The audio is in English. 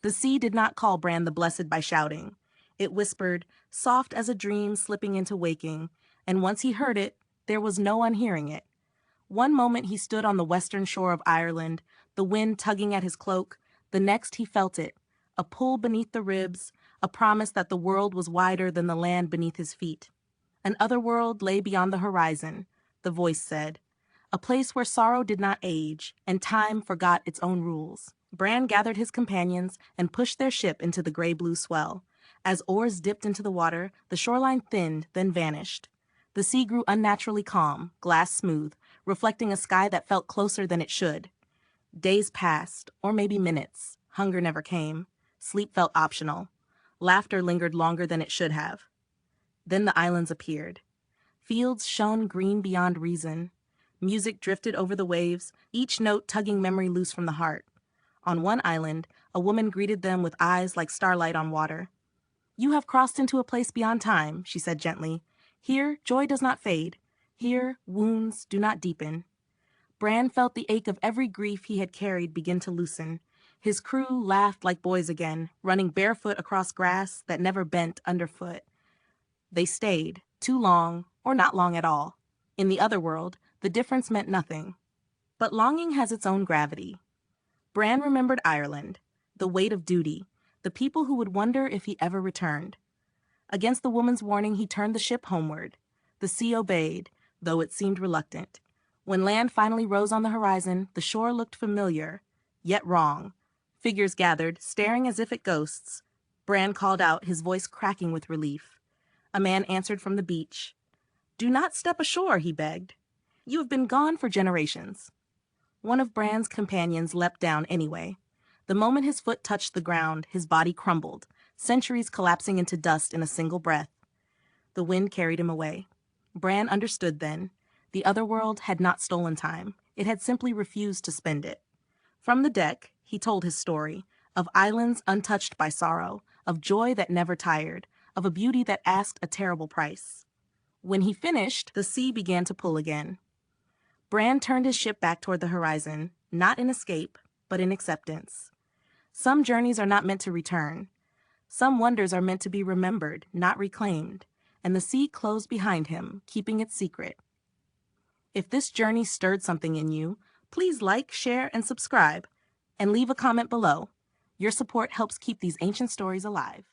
The sea did not call Bran the Blessed by shouting. It whispered, soft as a dream slipping into waking, and once he heard it, there was no unhearing it. One moment he stood on the western shore of Ireland, the wind tugging at his cloak. The next he felt it, a pull beneath the ribs, a promise that the world was wider than the land beneath his feet. An otherworld lay beyond the horizon, the voice said, a place where sorrow did not age, and time forgot its own rules. Bran gathered his companions and pushed their ship into the gray-blue swell. As oars dipped into the water, the shoreline thinned, then vanished. The sea grew unnaturally calm, glass smooth, reflecting a sky that felt closer than it should. Days passed, or maybe minutes. Hunger never came. Sleep felt optional. Laughter lingered longer than it should have. Then the islands appeared. Fields shone green beyond reason. Music drifted over the waves, each note tugging memory loose from the heart. On one island, a woman greeted them with eyes like starlight on water. "You have crossed into a place beyond time," she said gently. "Here, joy does not fade. Here, wounds do not deepen." Bran felt the ache of every grief he had carried begin to loosen. His crew laughed like boys again, running barefoot across grass that never bent underfoot. They stayed, too long, or not long at all. In the other world, the difference meant nothing. But longing has its own gravity. Bran remembered Ireland, the weight of duty, the people who would wonder if he ever returned. Against the woman's warning, he turned the ship homeward. The sea obeyed, though it seemed reluctant. When land finally rose on the horizon, the shore looked familiar, yet wrong. Figures gathered, staring as if at ghosts. Bran called out, his voice cracking with relief. A man answered from the beach. "Do not step ashore," he begged. "You have been gone for generations." One of Bran's companions leapt down anyway. The moment his foot touched the ground, his body crumbled, centuries collapsing into dust in a single breath. The wind carried him away. Bran understood then. The other world had not stolen time. It had simply refused to spend it. From the deck, he told his story, of islands untouched by sorrow, of joy that never tired, of a beauty that asked a terrible price. When he finished, the sea began to pull again. Bran turned his ship back toward the horizon, not in escape, but in acceptance. Some journeys are not meant to return. Some wonders are meant to be remembered, not reclaimed, and the sea closed behind him, keeping its secret. If this journey stirred something in you, please like, share, and subscribe, and leave a comment below. Your support helps keep these ancient stories alive.